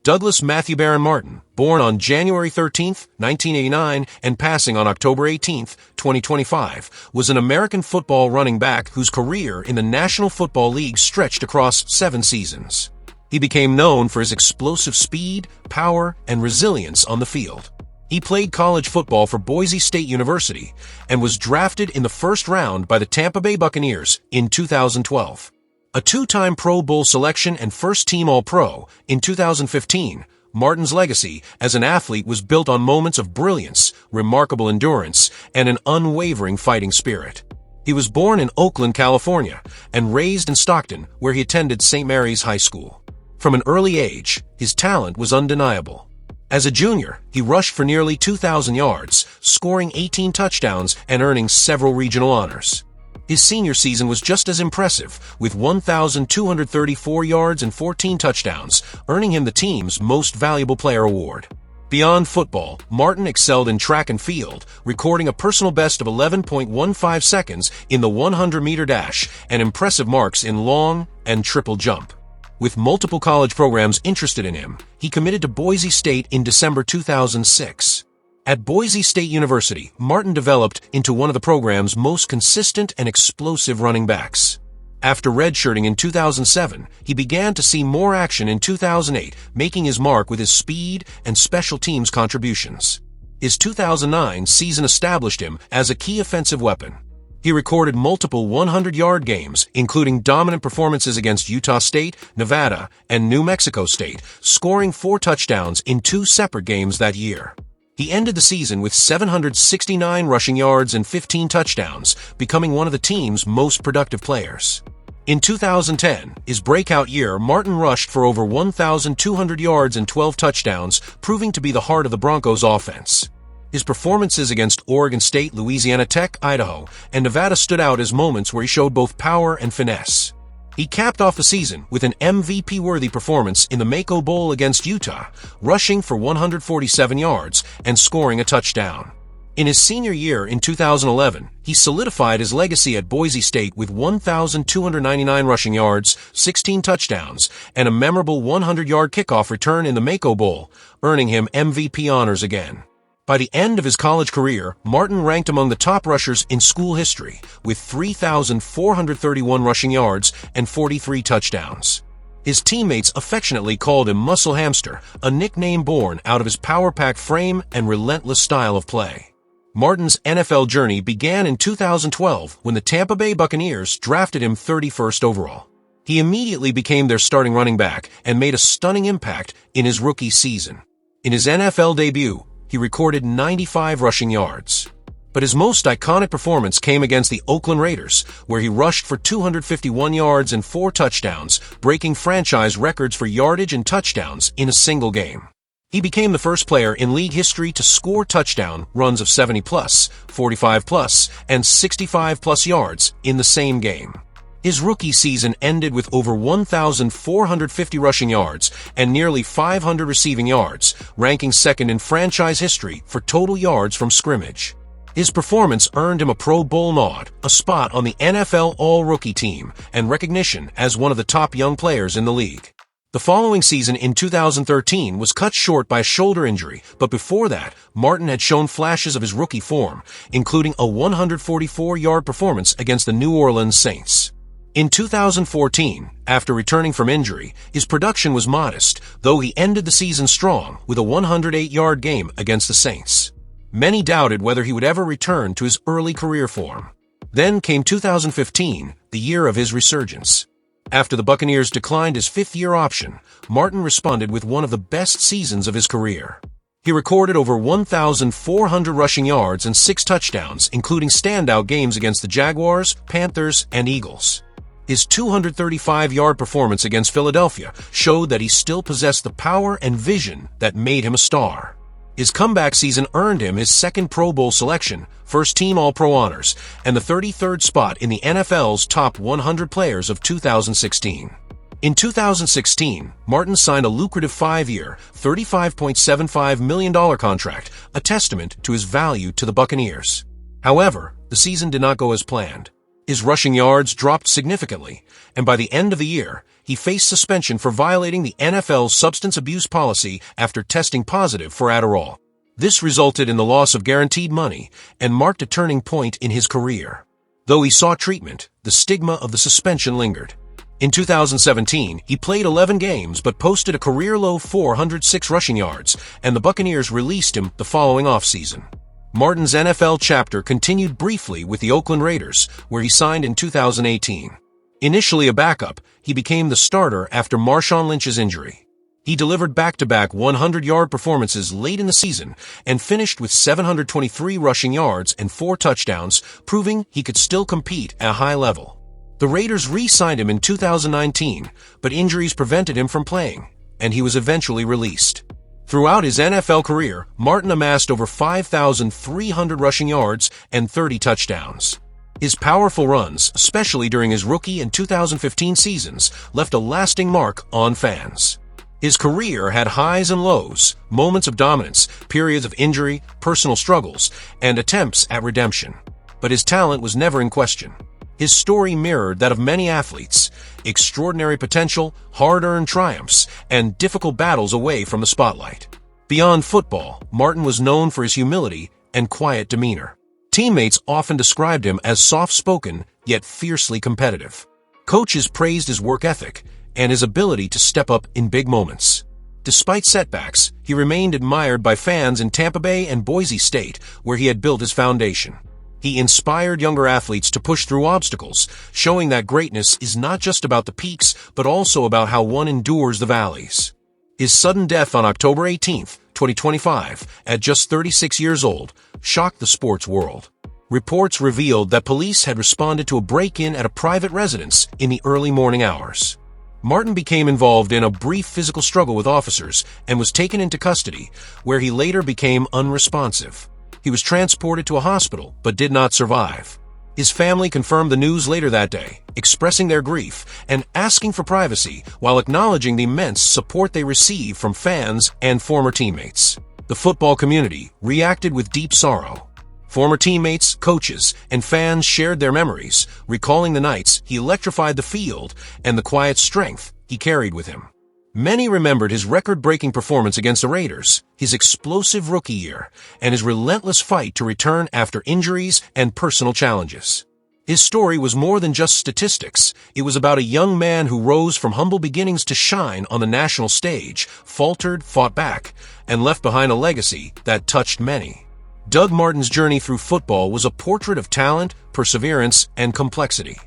Douglas Matthew Barron Martin, born on January 13, 1989, and passing on October 18, 2025, was an American football running back whose career in the National Football League stretched across 7 seasons. He became known for his explosive speed, power, and resilience on the field. He played college football for Boise State University and was drafted in the first round by the Tampa Bay Buccaneers in 2012. A 2-time Pro Bowl selection and first-team All-Pro in 2015, Martin's legacy as an athlete was built on moments of brilliance, remarkable endurance, and an unwavering fighting spirit. He was born in Oakland, California, and raised in Stockton, where he attended St. Mary's High School. From an early age, his talent was undeniable. As a junior, he rushed for nearly 2,000 yards, scoring 18 touchdowns and earning several regional honors. His senior season was just as impressive, with 1,234 yards and 14 touchdowns, earning him the team's Most Valuable Player award. Beyond football, Martin excelled in track and field, recording a personal best of 11.15 seconds in the 100-meter dash and impressive marks in long and triple jump. With multiple college programs interested in him, he committed to Boise State in December 2006. At Boise State University, Martin developed into one of the program's most consistent and explosive running backs. After redshirting in 2007, he began to see more action in 2008, making his mark with his speed and special teams contributions. His 2009 season established him as a key offensive weapon. He recorded multiple 100-yard games, including dominant performances against Utah State, Nevada, and New Mexico State, scoring 4 touchdowns in 2 separate games that year. He ended the season with 769 rushing yards and 15 touchdowns, becoming one of the team's most productive players. In 2010, his breakout year, Martin rushed for over 1,200 yards and 12 touchdowns, proving to be the heart of the Broncos' offense. His performances against Oregon State, Louisiana Tech, Idaho, and Nevada stood out as moments where he showed both power and finesse. He capped off the season with an MVP-worthy performance in the Mako Bowl against Utah, rushing for 147 yards and scoring a touchdown. In his senior year in 2011, he solidified his legacy at Boise State with 1,299 rushing yards, 16 touchdowns, and a memorable 100-yard kickoff return in the Mako Bowl, earning him MVP honors again. By the end of his college career, Martin ranked among the top rushers in school history, with 3,431 rushing yards and 43 touchdowns. His teammates affectionately called him Muscle Hamster, a nickname born out of his power-packed frame and relentless style of play. Martin's NFL journey began in 2012 when the Tampa Bay Buccaneers drafted him 31st overall. He immediately became their starting running back and made a stunning impact in his rookie season. In his NFL debut, he recorded 95 rushing yards. But his most iconic performance came against the Oakland Raiders, where he rushed for 251 yards and 4 touchdowns, breaking franchise records for yardage and touchdowns in a single game. He became the first player in league history to score touchdown runs of 70+, 45+, and 65+ yards in the same game. His rookie season ended with over 1,450 rushing yards and nearly 500 receiving yards, ranking second in franchise history for total yards from scrimmage. His performance earned him a Pro Bowl nod, a spot on the NFL All-Rookie team, and recognition as one of the top young players in the league. The following season in 2013 was cut short by a shoulder injury, but before that, Martin had shown flashes of his rookie form, including a 144-yard performance against the New Orleans Saints. In 2014, after returning from injury, his production was modest, though he ended the season strong with a 108-yard game against the Saints. Many doubted whether he would ever return to his early career form. Then came 2015, the year of his resurgence. After the Buccaneers declined his 5th-year option, Martin responded with one of the best seasons of his career. He recorded over 1,400 rushing yards and 6 touchdowns, including standout games against the Jaguars, Panthers, and Eagles. His 235-yard performance against Philadelphia showed that he still possessed the power and vision that made him a star. His comeback season earned him his 2nd Pro Bowl selection, first-team All-Pro honors, and the 33rd spot in the NFL's top 100 players of 2016. In 2016, Martin signed a lucrative 5-year, $35.75 million contract, a testament to his value to the Buccaneers. However, the season did not go as planned. His rushing yards dropped significantly, and by the end of the year, he faced suspension for violating the NFL's substance abuse policy after testing positive for Adderall. This resulted in the loss of guaranteed money and marked a turning point in his career. Though he sought treatment, the stigma of the suspension lingered. In 2017, he played 11 games but posted a career-low 406 rushing yards, and the Buccaneers released him the following offseason. Martin's NFL chapter continued briefly with the Oakland Raiders, where he signed in 2018. Initially a backup, he became the starter after Marshawn Lynch's injury. He delivered back-to-back 100-yard performances late in the season and finished with 723 rushing yards and 4 touchdowns, proving he could still compete at a high level. The Raiders re-signed him in 2019, but injuries prevented him from playing, and he was eventually released. Throughout his NFL career, Martin amassed over 5,300 rushing yards and 30 touchdowns. His powerful runs, especially during his rookie and 2015 seasons, left a lasting mark on fans. His career had highs and lows, moments of dominance, periods of injury, personal struggles, and attempts at redemption. But his talent was never in question. His story mirrored that of many athletes: extraordinary potential, hard-earned triumphs, and difficult battles away from the spotlight. Beyond football, Martin was known for his humility and quiet demeanor. Teammates often described him as soft-spoken, yet fiercely competitive. Coaches praised his work ethic and his ability to step up in big moments. Despite setbacks, he remained admired by fans in Tampa Bay and Boise State, where he had built his foundation. He inspired younger athletes to push through obstacles, showing that greatness is not just about the peaks, but also about how one endures the valleys. His sudden death on October 18, 2025, at just 36 years old, shocked the sports world. Reports revealed that police had responded to a break-in at a private residence in the early morning hours. Martin became involved in a brief physical struggle with officers and was taken into custody, where he later became unresponsive. He was transported to a hospital but did not survive. His family confirmed the news later that day, expressing their grief and asking for privacy while acknowledging the immense support they received from fans and former teammates. The football community reacted with deep sorrow. Former teammates, coaches, and fans shared their memories, recalling the nights he electrified the field and the quiet strength he carried with him. Many remembered his record-breaking performance against the Raiders, his explosive rookie year, and his relentless fight to return after injuries and personal challenges. His story was more than just statistics. It was about a young man who rose from humble beginnings to shine on the national stage, faltered, fought back, and left behind a legacy that touched many. Doug Martin's journey through football was a portrait of talent, perseverance, and complexity.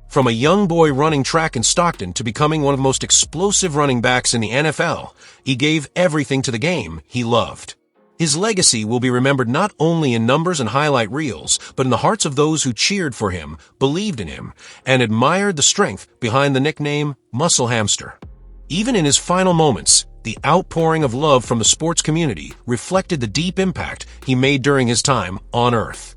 From a young boy running track in Stockton to becoming one of the most explosive running backs in the NFL, he gave everything to the game he loved. His legacy will be remembered not only in numbers and highlight reels, but in the hearts of those who cheered for him, believed in him, and admired the strength behind the nickname Muscle Hamster. Even in his final moments, the outpouring of love from the sports community reflected the deep impact he made during his time on Earth.